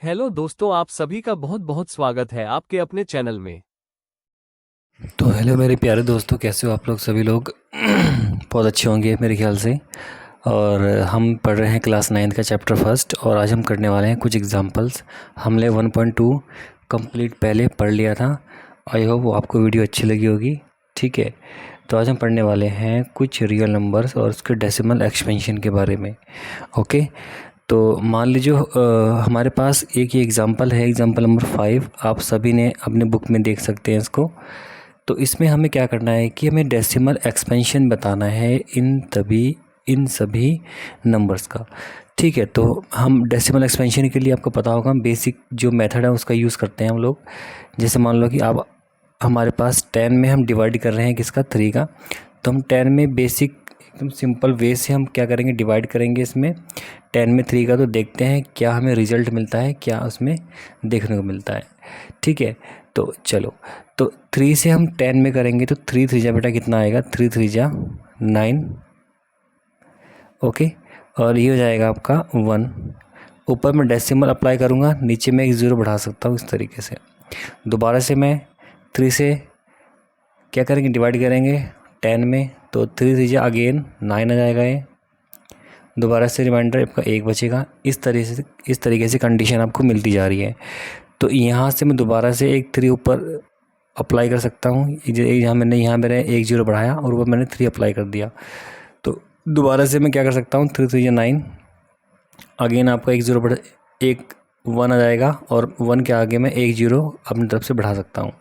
Hello दोस्तों, आप सभी का बहुत बहुत स्वागत है आपके अपने चैनल में। तो हेलो मेरे प्यारे दोस्तों, कैसे हो आप लोग? सभी लोग बहुत अच्छे होंगे मेरे ख्याल से। और हम पढ़ रहे हैं क्लास 9 का चैप्टर फर्स्ट, और आज हम करने वाले हैं कुछ एग्जांपल्स। हमने 1.2 कंप्लीट पहले पढ़ लिया था। आई होप वो आपको वीडियो अच्छी लगी होगी। ठीक है, तो आज हम पढ़ने वाले हैं कुछ रियल नंबर्स और उसके डेसिमल एक्सपेंशन के बारे में। ओके, तो मान लीजिए हमारे पास एक ही एग्ज़ाम्पल है, एग्ज़ाम्पल नंबर 5। आप सभी ने अपने बुक में देख सकते हैं इसको। तो इसमें हमें क्या करना है कि हमें डेसिमल एक्सपेंशन बताना है इन सभी नंबर्स का। ठीक है, तो हम डेसिमल एक्सपेंशन के लिए आपको पता होगा बेसिक जो मेथड है उसका यूज़ करते हैं हम लोग। जैसे मान लो कि आप हमारे पास 10 में हम डिवाइड कर रहे हैं किसका, 3 का। तो हम 10 में बेसिक एकदम सिंपल वे से हम क्या करेंगे, डिवाइड करेंगे इसमें 10 में 3 का। तो देखते हैं क्या हमें रिज़ल्ट मिलता है, क्या उसमें देखने को मिलता है। ठीक है, तो चलो, तो 3 से हम 10 में करेंगे तो 3 3 जा बेटा कितना आएगा, 3 3 जा 9। ओके, और ये हो जाएगा आपका 1। ऊपर मैं डेसिमल अप्लाई करूँगा, नीचे मैं एक ज़ीरो बढ़ा सकता हूँ इस तरीके से। दोबारा से मैं 3 से क्या करेंगे, डिवाइड करेंगे 10 में, तो 3 3 जा अगेन 9 आ जाएगा ये। दोबारा से रिमाइंडर आपका 1 बचेगा। इस तरीके से कंडीशन आपको मिलती जा रही है। तो यहाँ से मैं दोबारा से एक 3 ऊपर अप्लाई कर सकता हूँ। यहाँ मैंने एक ज़ीरो बढ़ाया और ऊपर मैंने 3 अप्लाई कर दिया। तो दोबारा से मैं क्या कर सकता हूँ, 3 3 9, अगेन आपका एक ज़ीरो बढ़ एक 1 आ जाएगा, और 1 के आगे मैं एक ज़ीरो अपनी तरफ से बढ़ा सकता हूँ।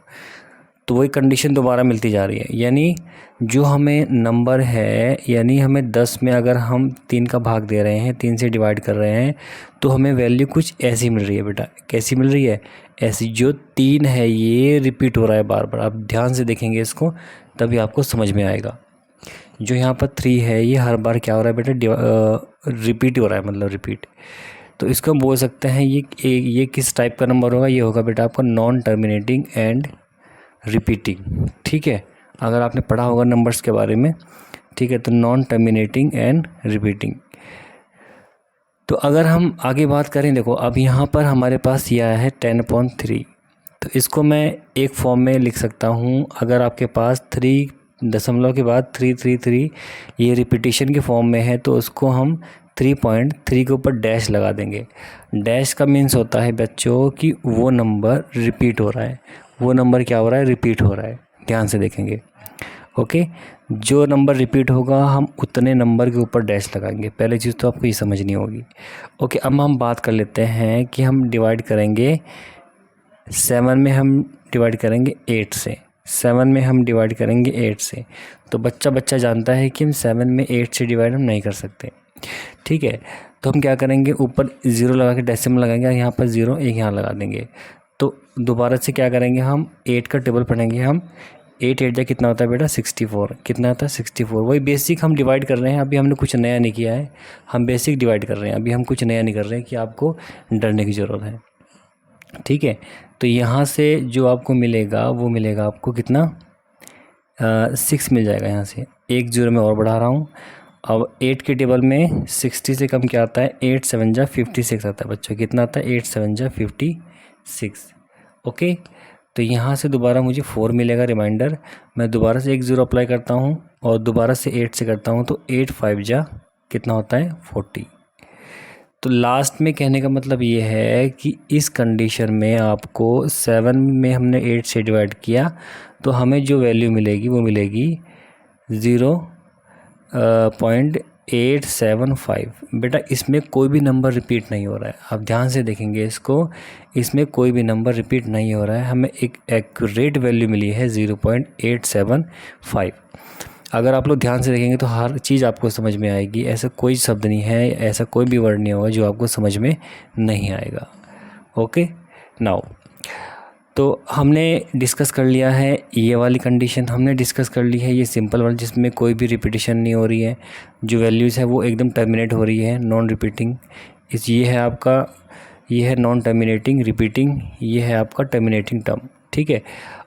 तो वही कंडीशन दोबारा मिलती जा रही है। यानी जो हमें नंबर है, यानी हमें 10 में अगर हम 3 का भाग दे रहे हैं, 3 से डिवाइड कर रहे हैं, तो हमें वैल्यू कुछ ऐसी मिल रही है बेटा। कैसी मिल रही है? ऐसी। जो 3 है ये रिपीट हो रहा है बार बार। आप ध्यान से देखेंगे इसको तभी आपको समझ में आएगा। जो यहाँ पर 3 है ये हर बार क्या हो रहा है बेटा, रिपीट हो रहा है, मतलब रिपीट। तो इसको हम बोल सकते हैं ये किस टाइप का नंबर होगा। ये होगा बेटा आपका नॉन टर्मिनेटिंग एंड रिपीटिंग। ठीक है, अगर आपने पढ़ा होगा नंबर्स के बारे में। ठीक है, तो नॉन टर्मिनेटिंग एंड रिपीटिंग। तो अगर हम आगे बात करें, देखो अब यहाँ पर हमारे पास ये आया है 10.3। तो इसको मैं एक फॉर्म में लिख सकता हूँ। अगर आपके पास 3 दशमलव के बाद 333 ये रिपीटिशन के फॉर्म में है, तो उसको हम 3.3 के ऊपर डैश लगा देंगे। डैश का मीन्स होता है बच्चों कि वो नंबर रिपीट हो रहा है। वो नंबर क्या हो रहा है, रिपीट हो रहा है। ध्यान से देखेंगे। ओके, जो नंबर रिपीट होगा हम उतने नंबर के ऊपर डैश लगाएंगे। पहले चीज़ तो आपको ये समझनी होगी। ओके, अब हम बात कर लेते हैं कि हम डिवाइड करेंगे 7 में, हम डिवाइड करेंगे 8 से। 7 में हम डिवाइड करेंगे 8 से। तो बच्चा बच्चा जानता है कि हम 7 में 8 से डिवाइड हम नहीं कर सकते। ठीक है, तो हम क्या करेंगे, ऊपर ज़ीरो लगा के डेसिमल लगाएंगे, यहाँ पर ज़ीरो एक यहाँ लगा देंगे। तो दोबारा से क्या करेंगे, हम 8 का टेबल पढ़ेंगे। हम 8 8 जा कितना होता है बेटा, 64। कितना होता है, 64। वही बेसिक हम डिवाइड कर रहे हैं, अभी हमने कुछ नया नहीं किया है। हम बेसिक डिवाइड कर रहे हैं, अभी हम कुछ नया नहीं कर रहे हैं कि आपको डरने की ज़रूरत है। ठीक है, तो यहाँ से जो आपको मिलेगा वो मिलेगा आपको कितना, 6 मिल जाएगा। यहाँ से एक जीरो में और बढ़ा रहा हूँ। अब 8 के टेबल में 60 से कम क्या आता है, 8 7 जा 56 आता है बच्चों। कितना आता है, 8 7 जा 56। ओके, तो यहाँ से दोबारा मुझे 4 मिलेगा रिमाइंडर। मैं दोबारा से एक ज़ीरो अप्लाई करता हूँ और दोबारा से 8 से करता हूँ, तो 8 5 जा कितना होता है, 40। तो लास्ट में कहने का मतलब ये है कि इस कंडीशन में आपको 7 में हमने 8 से डिवाइड किया, तो हमें जो वैल्यू मिलेगी वो मिलेगी 0.875। बेटा इसमें कोई भी नंबर रिपीट नहीं हो रहा है। आप ध्यान से देखेंगे इसको, इसमें कोई भी नंबर रिपीट नहीं हो रहा है। हमें एक एक्यूरेट वैल्यू मिली है 0.875। अगर आप लोग ध्यान से देखेंगे तो हर चीज़ आपको समझ में आएगी। ऐसा कोई शब्द नहीं है, ऐसा कोई भी वर्ड नहीं होगा जो आपको समझ में नहीं आएगा। ओके, नाउ तो हमने डिस्कस कर लिया है ये वाली कंडीशन, हमने डिस्कस कर ली है ये सिंपल वाली जिसमें कोई भी रिपीटिशन नहीं हो रही है। जो वैल्यूज़ है वो एकदम टर्मिनेट हो रही है, नॉन रिपीटिंग। ये है आपका, ये है नॉन टर्मिनेटिंग रिपीटिंग, ये है आपका टर्मिनेटिंग टर्म। ठीक है,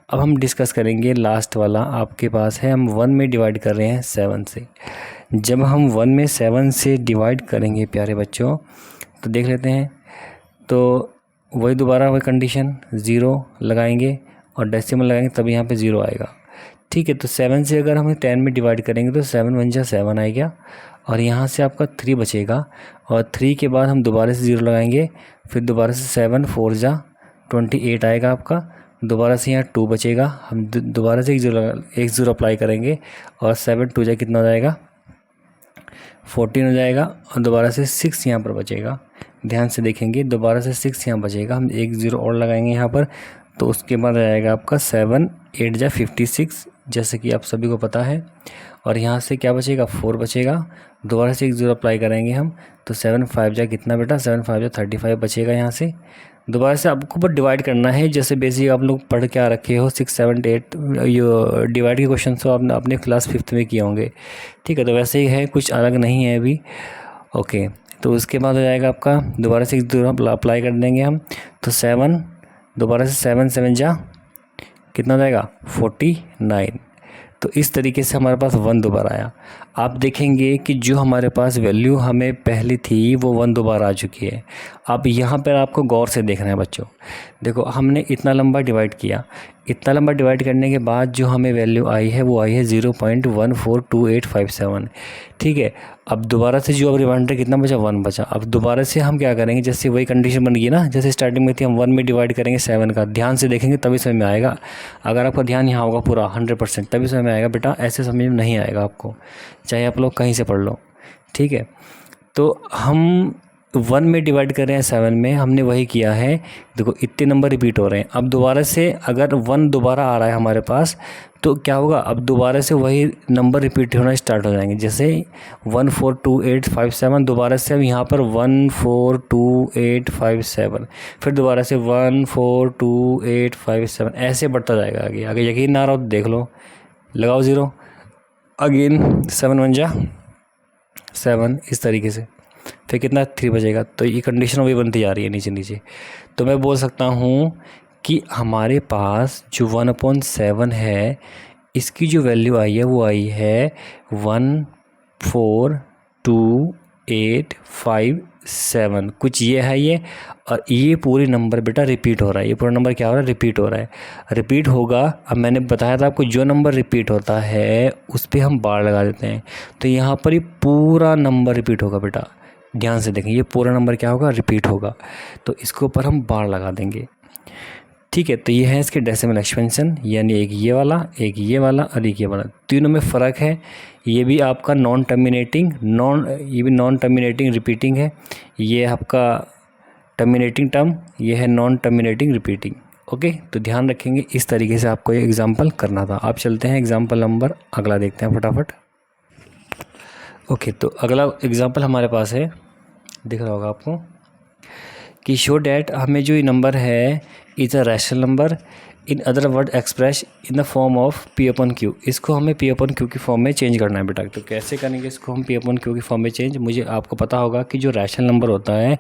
अब हम डिस्कस करेंगे लास्ट वाला। आपके पास है, हम 1 में डिवाइड कर रहे हैं 7 से। जब हम 1 में 7 से डिवाइड करेंगे प्यारे बच्चों, तो देख लेते हैं। तो वही दोबारा वही कंडीशन, 0 लगाएंगे और डेसिमल लगाएंगे तभी यहाँ पे 0 आएगा। ठीक है, तो 7 से अगर हम 10 में डिवाइड करेंगे तो 7 1 जा 7 आएगा और यहाँ से आपका 3 बचेगा और 3 के बाद हम दोबारा से 0 लगाएंगे, फिर दोबारा से 7 4 जा 28 आएगा आपका, दोबारा से यहाँ 2 बचेगा, हम दोबारा से एक ज़ीरो अप्लाई करेंगे और 7 2 जा कितना हो जाएगा 14 हो जाएगा और दोबारा से 6 यहाँ पर बचेगा। ध्यान से देखेंगे, दोबारा से 6 यहाँ बचेगा, हम एक ज़ीरो और लगाएंगे यहाँ पर, तो उसके बाद आएगा आपका 7 8 जा 56 जैसे कि आप सभी को पता है। और यहाँ से क्या बचेगा 4 बचेगा, दोबारा से एक ज़ीरो अप्लाई करेंगे हम, तो 7 5 जा कितना बेटा 7 5 जा 35 बचेगा। यहाँ से दोबारा से आपको बस डिवाइड करना है, जैसे बेसिक आप लोग पढ़ के आ रखे हो 6 7 8 ये डिवाइड के क्वेश्चन तो आपने अपने क्लास 5th में किए होंगे। ठीक है, तो वैसे ही है, कुछ अलग नहीं है अभी। ओके, तो उसके बाद हो जाएगा आपका दोबारा से एक ज़ीरो अप्लाई कर देंगे हम, तो 7 दोबारा से 7 7 जा कितना हो जाएगा 49। तो इस तरीके से हमारे पास 1 दोबारा आया। आप देखेंगे कि जो हमारे पास वैल्यू हमें पहली थी वो 1 दोबारा आ चुकी है। अब यहाँ पर आपको गौर से देखना है बच्चों, देखो हमने इतना लंबा डिवाइड किया, इतना लंबा डिवाइड करने के बाद जो हमें वैल्यू आई है वो आई है 0.142857। ठीक है, अब दोबारा से जो अब रिमाइंडर कितना बचा 1 बचा। अब दोबारा से हम क्या करेंगे, जैसे वही कंडीशन बन गई ना जैसे स्टार्टिंग में थी, हम 1 में डिवाइड करेंगे 7 का। ध्यान से देखेंगे तभी समझ में आएगा, अगर आपका ध्यान यहाँ होगा पूरा 100% तभी समझ में आएगा बेटा, ऐसे समझ में नहीं आएगा आपको, चाहे आप लोग कहीं से पढ़ लो। ठीक है, तो हम 1 में डिवाइड कर रहे हैं 7 में, हमने वही किया है। देखो इतने नंबर रिपीट हो रहे हैं। अब दोबारा से अगर 1 दोबारा आ रहा है हमारे पास तो क्या होगा, अब दोबारा से वही नंबर रिपीट होना स्टार्ट हो जाएंगे। जैसे 142857, दोबारा से अब यहाँ पर 142857, फिर दोबारा से 142857, ऐसे बढ़ता जाएगा आगे। अगर यकीन ना रहा हो तो देख लो, लगाओ 0, अगेन 7 1 जा 7, इस तरीके से, फिर कितना 3 बचेगा। तो ये कंडीशन वही बनती जा रही है नीचे नीचे। तो मैं बोल सकता हूँ कि हमारे पास जो 1/7 है इसकी जो वैल्यू आई है वो आई है 14285 कुछ ये है ये। और ये पूरी नंबर बेटा रिपीट हो रहा है, ये पूरा नंबर क्या हो रहा है रिपीट हो रहा है, रिपीट होगा। अब मैंने बताया था आपको जो नंबर रिपीट होता है उस पर हम बार लगा देते हैं, तो यहाँ पर ये पूरा नंबर रिपीट होगा बेटा। ध्यान से देखें, ये पूरा नंबर क्या होगा रिपीट होगा, तो इसके ऊपर हम बार लगा देंगे। ठीक है, तो ये है इसके डेसिमल एक्सपेंशन, यानी एक ये वाला और एक ये वाला, तीनों में फ़र्क है। ये भी आपका नॉन टर्मिनेटिंग रिपीटिंग है, ये आपका टर्मिनेटिंग टर्म, ये है नॉन टर्मिनेटिंग रिपीटिंग। ओके, तो ध्यान रखेंगे, इस तरीके से आपको ये एग्जाम्पल करना था। आप चलते हैं एग्जाम्पल नंबर अगला देखते हैं फटाफट। ओके, तो अगला एग्जाम्पल हमारे पास है, दिख रहा होगा आपको कि शो डैट हमें जो ये नंबर है is a rational number, in other word express in the form of P/Q। इसको हमें P/Q की फॉर्म में चेंज करना है बेटा। तो कैसे करेंगे इसको हम P/Q की फॉर्म में चेंज, मुझे आपको पता होगा कि जो रैशनल नंबर होता है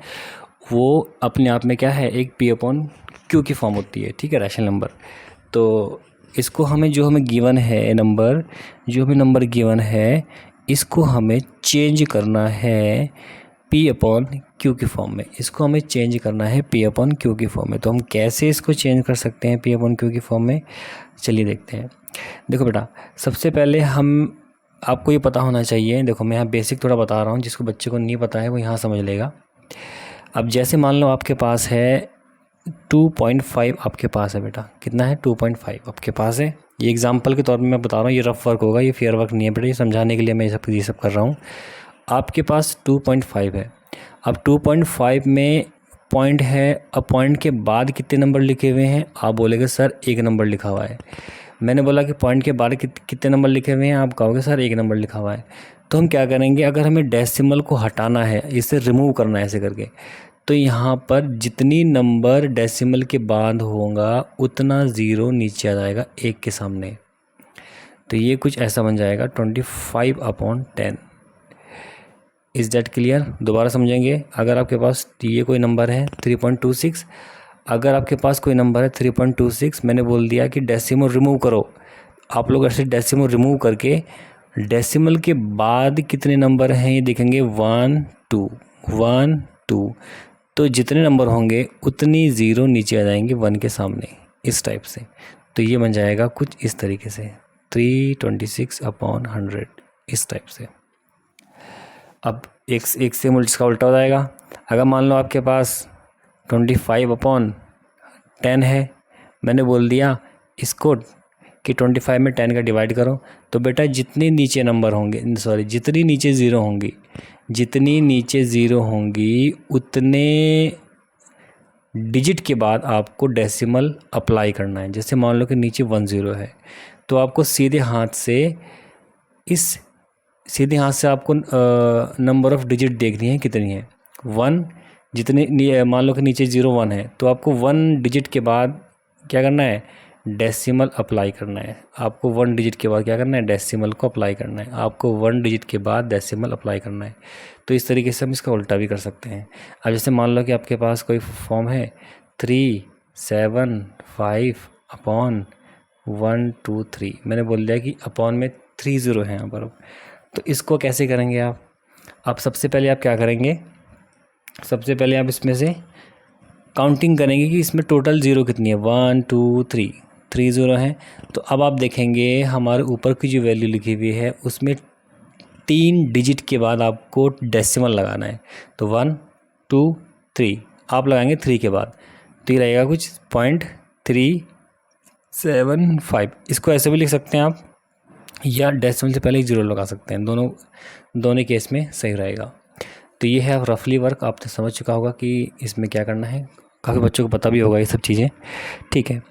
वो अपने आप में क्या है एक P/Q की फॉर्म होती है। ठीक है, रैशनल नंबर। तो इसको हमें जो हमें गिवन है नंबर, जो हमें नंबर गिवन है इसको हमें चेंज करना है P/Q की फॉर्म में, इसको हमें चेंज करना है P/Q की फॉर्म में। तो हम कैसे इसको चेंज कर सकते हैं P/Q की फॉर्म में, चलिए देखते हैं। देखो बेटा, सबसे पहले हम आपको ये पता होना चाहिए, देखो मैं यहाँ बेसिक थोड़ा बता रहा हूँ, जिसको बच्चे को नहीं पता है वो यहाँ समझ लेगा। अब जैसे मान लो आपके पास है 2.5, आपके पास है बेटा, कितना है 2.5 आपके पास है। ये एग्जाम्पल के तौर पर मैं बता रहा हूँ, ये रफ वर्क होगा, ये फेयर वर्क नहीं है बेटा, ये समझाने के लिए मैं ये सब कर रहा हूँ। आपके पास 2.5 है, अब 2.5 में पॉइंट है, अब पॉइंट के बाद कितने नंबर लिखे हुए हैं, आप बोलेंगे सर 1 नंबर लिखा हुआ है। मैंने बोला कि पॉइंट के बाद कितने नंबर लिखे हुए हैं, आप कहोगे सर 1 नंबर लिखा हुआ है। तो हम क्या करेंगे, अगर हमें डेसिमल को हटाना है, इसे रिमूव करना है ऐसे करके, तो यहाँ पर जितनी नंबर डेसिमल के बाद होगा उतना ज़ीरो नीचे आ जाएगा 1 के सामने। तो ये कुछ ऐसा बन जाएगा 25/10। Is that clear? दोबारा समझेंगे। अगर आपके पास ये कोई नंबर है 3.26, अगर आपके पास कोई नंबर है 3.26, मैंने बोल दिया कि डेसिमल रिमूव करो। आप लोग ऐसे डेसिमल रिमूव करके डेसिमल के बाद कितने नंबर हैं ये देखेंगे, 1 2 1 2, तो जितने नंबर होंगे उतनी ज़ीरो नीचे आ जाएंगे 1 के सामने, इस टाइप से। तो ये बन जाएगा कुछ इस तरीके से 326/100, इस टाइप से। अब एक से इसका उल्टा हो जाएगा। अगर मान लो आपके पास 25/10 है, मैंने बोल दिया इसको कि 25 में 10 का डिवाइड करो, तो बेटा जितनी नीचे नंबर होंगे, जितनी नीचे ज़ीरो होंगी उतने डिजिट के बाद आपको डेसिमल अप्लाई करना है। जैसे मान लो कि नीचे 10 है, तो आपको सीधे हाथ से आपको नंबर ऑफ़ डिजिट देखनी है कितनी है। 1 जितने मान लो कि नीचे 01 है, तो आपको 1 डिजिट के बाद क्या करना है, डेसिमल अप्लाई करना है। आपको 1 डिजिट के बाद क्या करना है, डेसिमल को अप्लाई करना है। आपको 1 डिजिट के बाद डेसिमल अप्लाई करना है। तो इस तरीके से हम इसका उल्टा भी कर सकते हैं। अब जैसे मान लो कि आपके पास कोई फॉर्म है 375/123, मैंने बोल दिया कि अपॉन में 30 है यहाँ पर। तो इसको कैसे करेंगे आप सबसे पहले आप क्या करेंगे, सबसे पहले आप इसमें से काउंटिंग करेंगे कि इसमें टोटल ज़ीरो कितनी है, 1 2 3 30 हैं। तो अब आप देखेंगे हमारे ऊपर की जो वैल्यू लिखी हुई है उसमें 3 डिजिट के बाद आपको डेसिमल लगाना है। तो 1 2 3 आप लगाएंगे 3 के बाद, तो ये रहेगा कुछ 0.375। इसको ऐसे भी लिख सकते हैं आप, या डेसिमल से पहले ही 0 लगा सकते हैं, दोनों केस में सही रहेगा। तो ये है रफली वर्क, आपने समझ चुका होगा कि इसमें क्या करना है। काफ़ी बच्चों को पता भी होगा ये सब चीज़ें, ठीक है।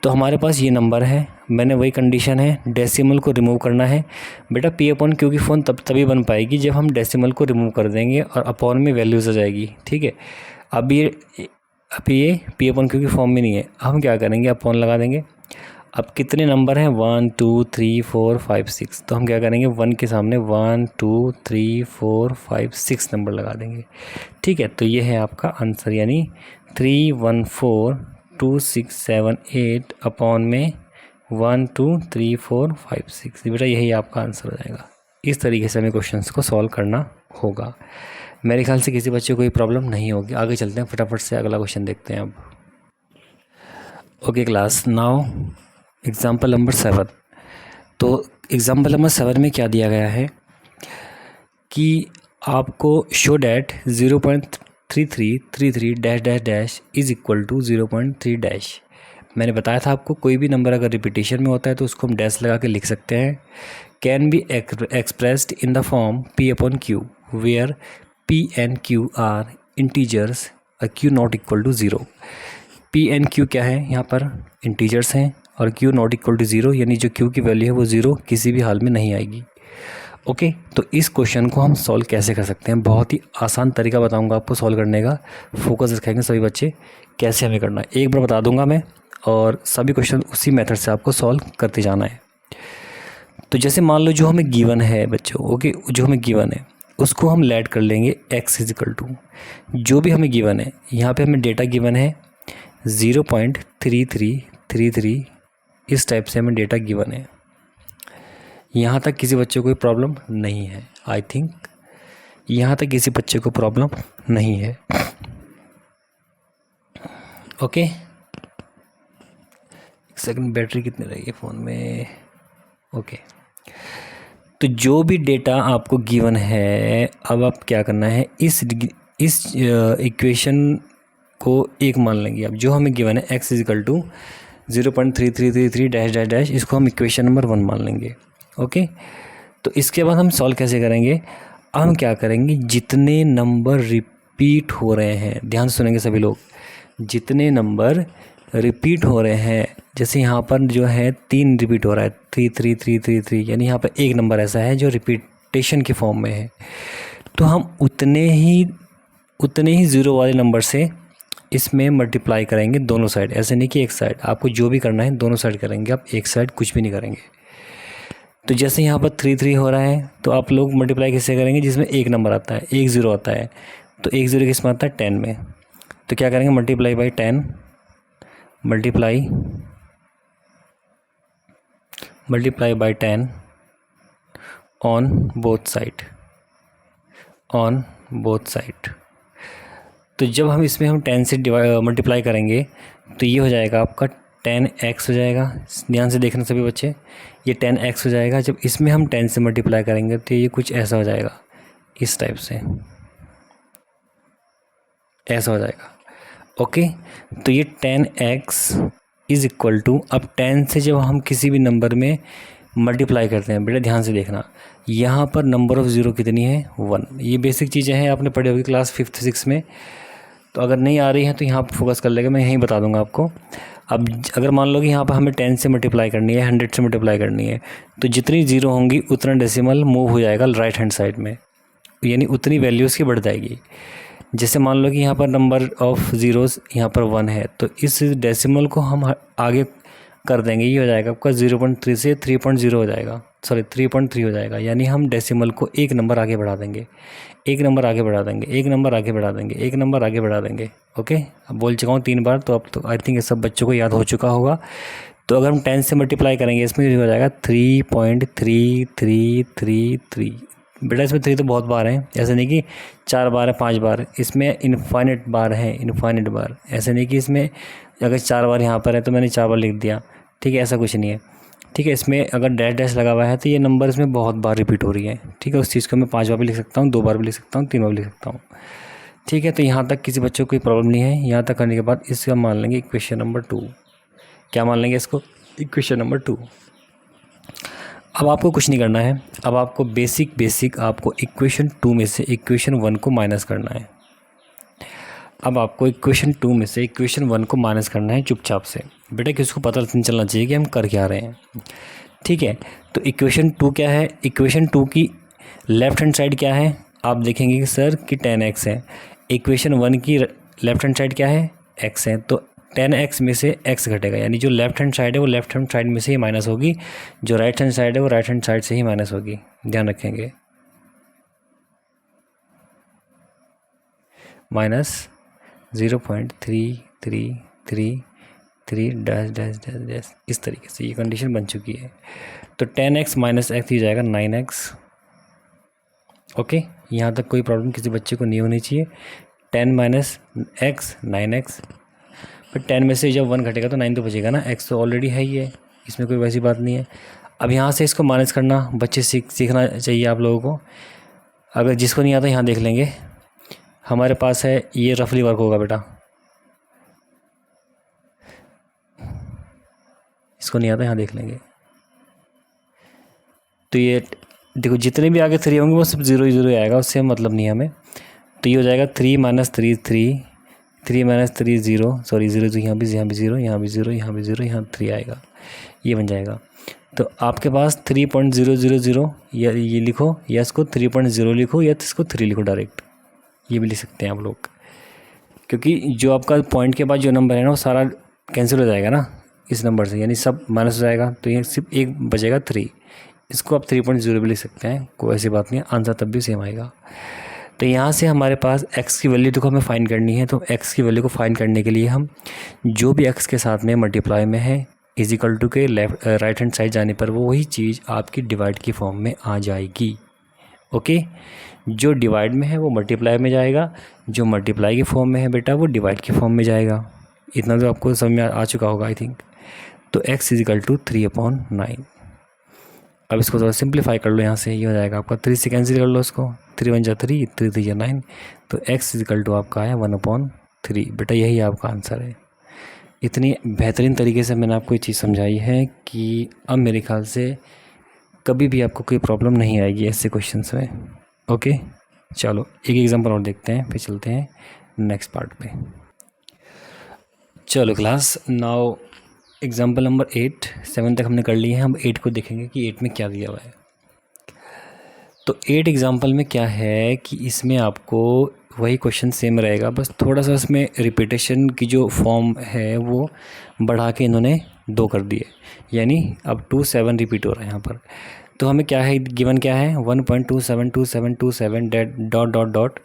तो हमारे पास ये नंबर है, मैंने वही कंडीशन है, डेसिमल को रिमूव करना है। बेटा P/Q की फ़ॉर्म तभी बन पाएगी जब हम डेसिमल को रिमूव कर देंगे और अपॉन में वैल्यूज़ आ जाएगी, ठीक है। अब ये P/Q की फॉर्म में नहीं है, हम क्या करेंगे, अपॉन लगा देंगे। अब कितने नंबर हैं, 1 2 3 4 5 6, तो हम क्या करेंगे 1 के सामने 1 2 3 4 5 6 नंबर लगा देंगे, ठीक है। तो ये है आपका आंसर, यानी 3142678 अपॉन में 1 2 3 4 5 6। बेटा यही आपका आंसर हो जाएगा। इस तरीके से हमें क्वेश्चंस को सॉल्व करना होगा। मेरे ख्याल से किसी बच्चे को कोई प्रॉब्लम नहीं होगी। आगे चलते हैं, फटाफट से अगला क्वेश्चन देखते हैं अब। Okay class, now example number 7। तो एग्ज़ाम्पल नंबर 7 में क्या दिया गया है कि आपको show that 0.3333 dash dash dash is equal to 0.3 dash. मैंने बताया था आपको कोई भी नंबर अगर रिपीटेशन में होता है तो उसको हम डैश लगा के लिख सकते हैं। Can be expressed in the form P/Q where P and Q are integers, Q not equal to 0। P and Q क्या है, यहाँ पर इंटीजर्स हैं, और Q नॉट इक्वल टू 0, यानी जो Q की वैल्यू है वो 0 किसी भी हाल में नहीं आएगी। ओके, तो इस क्वेश्चन को हम सॉल्व कैसे कर सकते हैं, बहुत ही आसान तरीका बताऊंगा आपको सॉल्व करने का। फोकस रखेंगे सभी बच्चे कैसे हमें करना है, एक बार बता दूंगा मैं, और सभी क्वेश्चन उसी मेथड से आपको सॉल्व करते जाना है। तो जैसे मान लो जो हमें गिवन है बच्चों, ओके, जो हमें गिवन है उसको हम लेट कर लेंगे x इजिकल टू जो भी हमें गिवन है। यहाँ पे हमें डेटा गिवन है 0.3333, इस टाइप से हमें डेटा गिवन है। यहाँ तक किसी बच्चे को कोई प्रॉब्लम नहीं है, आई थिंक यहाँ तक किसी बच्चे को प्रॉब्लम नहीं है। ओके, एक सेकंड, बैटरी कितनी रही है फ़ोन में। ओके, तो जो भी डेटा आपको गिवन है, अब आप क्या करना है, इस इक्वेशन को एक मान लेंगे। अब जो हमें गिवन है x is equal to 0.3333 dash dash dash, इसको हम इक्वेशन नंबर 1 मान लेंगे। ओके, तो इसके बाद हम सॉल्व कैसे करेंगे, हम क्या करेंगे, जितने नंबर रिपीट हो रहे हैं, ध्यान से सुनेंगे सभी लोग, जितने नंबर रिपीट हो रहे हैं, जैसे यहाँ पर जो है 3 रिपीट हो रहा है 33333, यानी यहाँ पर एक नंबर ऐसा है जो रिपीटेशन के फॉर्म में है, तो हम उतने ही 0 वाले नंबर से इसमें मल्टीप्लाई करेंगे दोनों साइड। ऐसे नहीं कि एक साइड, आपको जो भी करना है दोनों साइड करेंगे, आप एक साइड कुछ भी नहीं करेंगे। तो जैसे यहाँ पर 3 हो रहा है, तो आप लोग मल्टीप्लाई किससे करेंगे, जिसमें एक नंबर आता है, 1 0 आता है, तो 1 0 किस में आता है, 10 में। तो क्या करेंगे, multiply by 10, multiply by 10 on both side, तो जब हम इसमें हम 10 से मल्टीप्लाई करेंगे तो ये हो जाएगा आपका 10x हो जाएगा। ध्यान से देखना सभी बच्चे, ये 10x हो जाएगा। जब इसमें हम 10 से मल्टीप्लाई करेंगे तो ये कुछ ऐसा हो जाएगा, इस टाइप से ऐसा हो जाएगा। ओके, तो ये 10x इज़ इक्वल टू, अब 10 से जब हम किसी भी नंबर में मल्टीप्लाई करते हैं, बेटा ध्यान से देखना, यहाँ पर नंबर ऑफ़ ज़ीरो कितनी है, 1। ये बेसिक चीज़ें हैं, आपने पढ़ी होगी क्लास 5th 6th में। तो अगर नहीं आ रही हैं तो यहाँ पर फोकस कर लेगा, मैं यहीं बता दूंगा आपको। अब अगर मान लो कि यहाँ पर हमें 10 से मल्टीप्लाई करनी है, 100 से मल्टीप्लाई करनी है, तो जितनी ज़ीरो होंगी उतना डेसिमल मूव हो जाएगा राइट हैंड साइड में, यानी उतनी वैल्यू उसकी बढ़ जाएगी। जैसे मान लो कि यहाँ पर नंबर ऑफ़ ज़ीरोज़ यहाँ पर 1 है, तो इस डेसिमल को हम आगे कर देंगे, ये हो जाएगा आपका 0.3 से 3.0 हो जाएगा, सॉरी 3.3 हो जाएगा। यानी हम डेसिमल को एक नंबर आगे बढ़ा देंगे, एक नंबर आगे बढ़ा देंगे, एक नंबर आगे बढ़ा देंगे, एक नंबर आगे बढ़ा देंगे। ओके, अब बोल चुका हूँ 3 बार, तो अब तो आई थिंक ये सब बच्चों को याद हो चुका होगा। तो अगर हम 10 से मल्टीप्लाई करेंगे इसमें हो जाएगा 3.3333। बेटा इसमें 3 तो बहुत बार हैं, ऐसे नहीं कि 4 बार है 5 बार, इसमें इनफाइनेट बार है, इनफाइनेट बार। ऐसे नहीं कि इसमें अगर 4 बार यहाँ पर है तो मैंने 4 बार लिख दिया, ठीक है, ऐसा कुछ नहीं है। ठीक है, इसमें अगर डैश डैश लगा हुआ है तो ये नंबर इसमें बहुत बार रिपीट हो रही है। ठीक है, उस चीज़ को मैं 5 बार भी लिख सकता हूँ, 2 बार भी लिख सकता हूँ, 3 बार भी लिख सकता हूँ। ठीक है, तो यहाँ तक किसी बच्चों को कोई प्रॉब्लम नहीं है। यहाँ तक करने के बाद इसका मान लेंगे इक्वेशन नंबर 2। क्या मान लेंगे इसको, इक्वेशन नंबर 2। अब आपको कुछ नहीं करना है, अब आपको बेसिक आपको इक्वेशन 2 में से इक्वेशन 1 को माइनस करना है। अब आपको इक्वेशन 2 में से इक्वेशन 1 को माइनस करना है चुपचाप से। बेटा किसको पता नहीं चलना चाहिए कि हम कर क्या रहे हैं। ठीक है, तो इक्वेशन 2 क्या है, इक्वेशन 2 की लेफ़्ट हैंड साइड क्या है, आप देखेंगे कि सर कि 10x है। इक्वेशन 1 की लेफ़्ट हैंड साइड क्या है, x है। तो 10x में से x घटेगा, यानी जो लेफ़्ट हैंड साइड है वो लेफ़्ट हैंड साइड में से ही माइनस होगी, जो राइट हैंड साइड है वो राइट हैंड साइड से ही माइनस होगी। ध्यान रखेंगे, minus 0.3333 dash dash dash dash, इस तरीके से ये कंडीशन बन चुकी है। तो 10x माइनस एक्स हो जाएगा 9x। ओके, यहाँ तक कोई प्रॉब्लम किसी बच्चे को नहीं होनी चाहिए। 10 माइनस एक्स 9x, फिर 10 में से जब 1 घटेगा तो 9 तो बचेगा ना, x तो ऑलरेडी है ही है, इसमें कोई वैसी बात नहीं है। अब यहाँ से इसको माइनस करना बच्चे सीखना चाहिए आप लोगों को। अगर जिसको नहीं आता यहाँ देख लेंगे, हमारे पास है ये रफली वर्क होगा बेटा, इसको नहीं आता यहाँ देख लेंगे। तो ये देखो जितने भी आगे 3 होंगे वो सब 0 ही 0 आएगा, उससे मतलब नहीं है हमें। तो ये हो जाएगा 3 माइनस 3 3, 3 माइनस 3 0, सॉरी 0 तो यहाँ भी 0, यहाँ भी 0, यहाँ भी 0, यहाँ 3 आएगा, ये बन जाएगा। तो आपके पास 3.000 या ये लिखो, या इसको 3.0 लिखो, या इसको 3 लिखो डायरेक्ट, ये भी लिख सकते हैं आप लोग, क्योंकि जो आपका पॉइंट के बाद जो नंबर है ना वो सारा कैंसिल हो जाएगा ना इस नंबर से, यानी सब माइनस हो जाएगा, तो ये सिर्फ एक बचेगा 3। इसको आप 3.0 भी लिख सकते हैं, कोई ऐसी बात नहीं है, आंसर तब भी सेम आएगा। तो यहाँ से हमारे पास x की वैल्यू को हमें फाइंड करनी है। तो x की वैल्यू को फाइंड करने के लिए हम जो भी x के साथ में मल्टीप्लाई में है इज इक्वल टू के लेफ्ट राइट हैंड साइड जाने पर वो वही चीज़ आपकी डिवाइड की फॉर्म में आ जाएगी। ओके, जो डिवाइड में है वो मल्टीप्लाई में जाएगा, जो मल्टीप्लाई की फॉर्म में है बेटा वो डिवाइड की फॉर्म में जाएगा। इतना तो आपको समझ में आ चुका होगा आई थिंक। तो x इज इक्वल टू 3/9। अब इसको थोड़ा सिंप्लीफाई कर लो, यहाँ से ये हो जाएगा आपका 3 से कैंसिल कर लो इसको, 3 1 जा 3, 3 3 जा 9, तो x इज इक्वल टू आपका आया 1/3। बेटा यही आपका आंसर है। इतनी बेहतरीन तरीके से मैंने आपको ये चीज़ समझाई है कि अब मेरे ख्याल से कभी भी आपको कोई प्रॉब्लम नहीं आएगी ऐसे क्वेश्चंस में। ओके, चलो एक एग्जांपल और देखते हैं, फिर चलते हैं नेक्स्ट पार्ट पे। चलो क्लास, नाउ एग्जांपल नंबर 8, 7 तक हमने कर लिए हैं, हम 8 को देखेंगे कि 8 में क्या दिया हुआ है। तो 8 एग्जांपल में क्या है कि इसमें आपको वही क्वेश्चन सेम रहेगा, बस थोड़ा सा इसमें रिपीटेशन की जो फॉर्म है वो बढ़ा के इन्होंने 2 कर दिए, यानी अब 2 7 रिपीट हो रहा है यहाँ पर। तो हमें क्या है गिवन, क्या है 1.272727 dot dot dot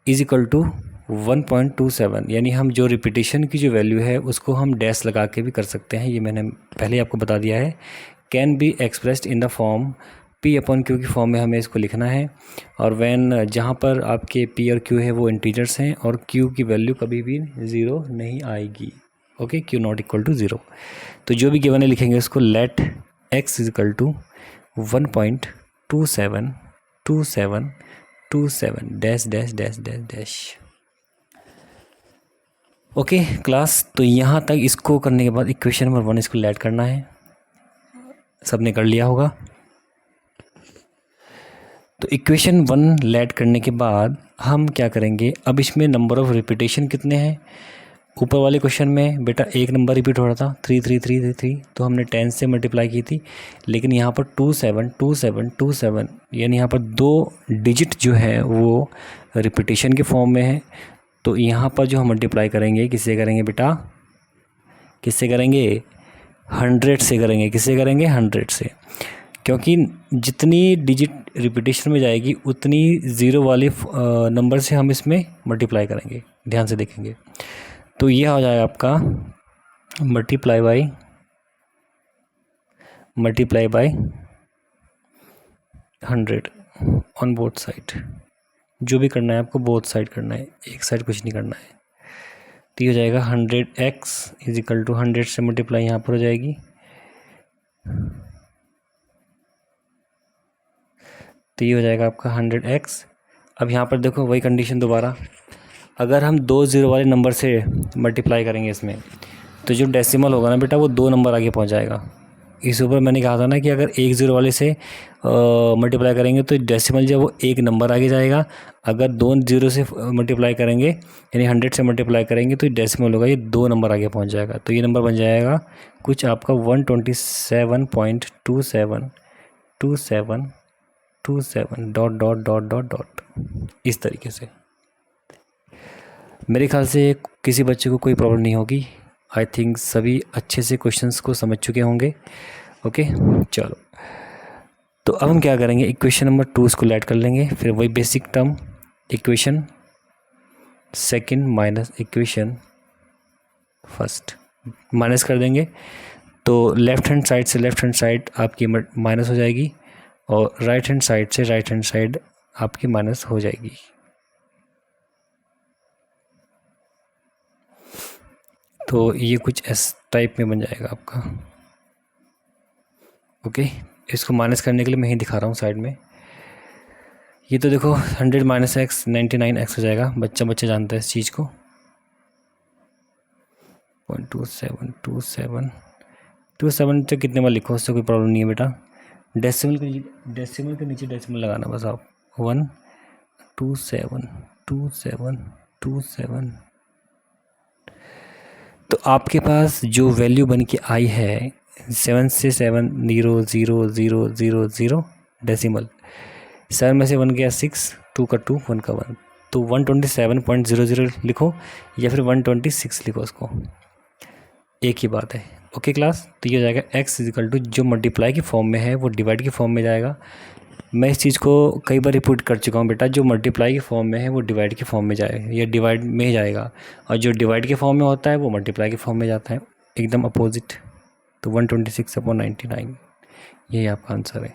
is equal to 1.27, यानी हम जो रिपीटेशन की जो वैल्यू है उसको हम डैश लगा के भी कर सकते हैं, ये मैंने पहले आपको बता दिया है। Can be expressed in the form P upon Q की फॉर्म में हमें इसको लिखना है। और वैन जहाँ पर आपके P और Q है वो इंटीजर्स हैं और Q की वैल्यू कभी भी 0 नहीं आएगी। Okay, Q not equal to 0। तो जो भी गिवन है लिखेंगे उसको let x is equal to 1.272727 dash dash dash dash dash. Okay class, तो यहाँ तक इसको करने के बाद इक्वेशन नंबर 1 इसको लेट करना है। सबने कर लिया होगा। तो इक्वेशन 1 लेट करने के बाद हम क्या करेंगे, अब इसमें नंबर ऑफ़ रिपीटेशन कितने हैं। ऊपर वाले क्वेश्चन में बेटा एक नंबर रिपीट हो रहा था 3 तो हमने 10 से मल्टीप्लाई की थी। लेकिन यहाँ पर 27 यानी यहाँ पर 2 डिजिट जो है वो रिपीटेशन के फॉर्म में है। तो यहाँ पर जो हम मल्टीप्लाई करेंगे किससे करेंगे बेटा, किससे करेंगे, 100 से करेंगे। किससे करेंगे, 100 से, क्योंकि जितनी डिजिट रिपीटेशन में जाएगी उतनी ज़ीरो वाले नंबर से हम इसमें मल्टीप्लाई करेंगे। ध्यान से देखेंगे तो ये हो जाएगा आपका multiply by 100 on both side. जो भी करना है आपको बोथ साइड करना है, एक साइड कुछ नहीं करना है। तो ये हो जाएगा 100x इज इक्वल टू 100 से मल्टीप्लाई यहाँ पर हो जाएगी। तो ये हो जाएगा आपका 100x। अब यहाँ पर देखो वही कंडीशन दोबारा, अगर हम 2 ज़ीरो वाले नंबर से मल्टीप्लाई करेंगे इसमें तो जो डेसिमल होगा ना बेटा वो 2 नंबर आगे पहुँच जाएगा। इस ऊपर मैंने कहा था ना कि अगर 1 ज़ीरो वाले से मल्टीप्लाई करेंगे तो डेसिमल जो है वो 1 नंबर आगे जाएगा। अगर 2 ज़ीरो से मल्टीप्लाई करेंगे यानी 100 से मल्टीप्लाई करेंगे तो डेसिमल होगा ये 2 नंबर आगे पहुँच जाएगा। तो ये नंबर बन जाएगा कुछ आपका 127.2727 dot dot dot dot dot, इस तरीके से। मेरे ख्याल से किसी बच्चे को कोई प्रॉब्लम नहीं होगी। आई थिंक सभी अच्छे से क्वेश्चंस को समझ चुके होंगे। ओके चलो, तो अब हम क्या करेंगे, इक्वेशन नंबर 2 इसको ऐड कर लेंगे। फिर वही basic term equation second minus equation first minus कर देंगे। तो लेफ़्ट हैंड साइड से लेफ़्ट हैंड साइड आपकी माइनस हो जाएगी और राइट हैंड साइड से राइट हैंड साइड आपकी माइनस हो जाएगी। तो ये कुछ इस टाइप में बन जाएगा आपका। ओके, इसको माइनस करने के लिए मैं ही दिखा रहा हूँ साइड में। ये तो देखो 100 माइनस एक्स 99x हो जाएगा। बच्चा जानता है इस चीज़ को। 0.2727 तो कितने बार लिखो, उससे कोई प्रॉब्लम नहीं है बेटा। डेसिमल के नीचे डेसिमल लगाना बस आप। 1272727। तो आपके पास जो वैल्यू बन के आई है 7 से 7 0 0 0 0 0 डेसिमल, 7 में से 1 गया 6, 2 का 2, 1 का 1, तो 127.00 लिखो या फिर 126 लिखो, उसको एक ही बात है। ओके क्लास, तो ये हो जाएगा x इजिकल टू जो मल्टीप्लाई की फॉर्म में है वो डिवाइड की फॉर्म में जाएगा। मैं इस चीज़ को कई बार रिपीट कर चुका हूँ बेटा, जो मल्टीप्लाई की फॉर्म में है वो डिवाइड की फॉर्म में जाएगा या डिवाइड में ही जाएगा, और जो डिवाइड के फॉर्म में होता है वो मल्टीप्लाई के फॉर्म में जाता है, एकदम अपोजिट। तो 126/99 यही आपका आंसर है,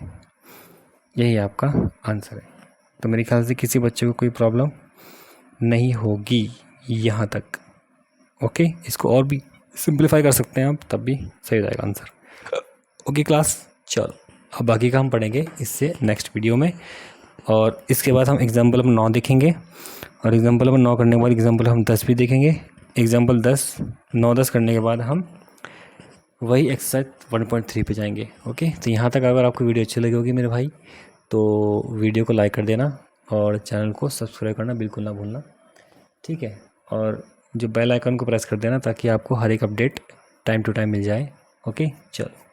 यही आपका आंसर है। तो मेरे ख्याल से किसी बच्चे को कोई प्रॉब्लम नहीं होगी यहाँ तक। ओके, इसको और भी सिंप्लीफाई कर सकते हैं आप, तब भी सही रहेगा आंसर। ओके क्लास, चलो अब बाकी का हम पढ़ेंगे इससे नेक्स्ट वीडियो में, और इसके बाद हम एग्जाम्पल नंबर 9 देखेंगे, और एग्जाम्पल नंबर 9 करने के बाद एग्जाम्पल हम 10 भी देखेंगे। एग्जाम्पल 9-10 करने के बाद हम वही एक्सरसाइज 1.3 पे जाएंगे। ओके, तो यहाँ तक अगर आपको वीडियो अच्छी लगी होगी मेरे भाई तो वीडियो को लाइक कर देना और चैनल को सब्सक्राइब करना बिल्कुल ना भूलना, ठीक है। और जो बेल आइकन को प्रेस कर देना ताकि आपको हर एक अपडेट टाइम टू टाइम मिल जाए। ओके चलो।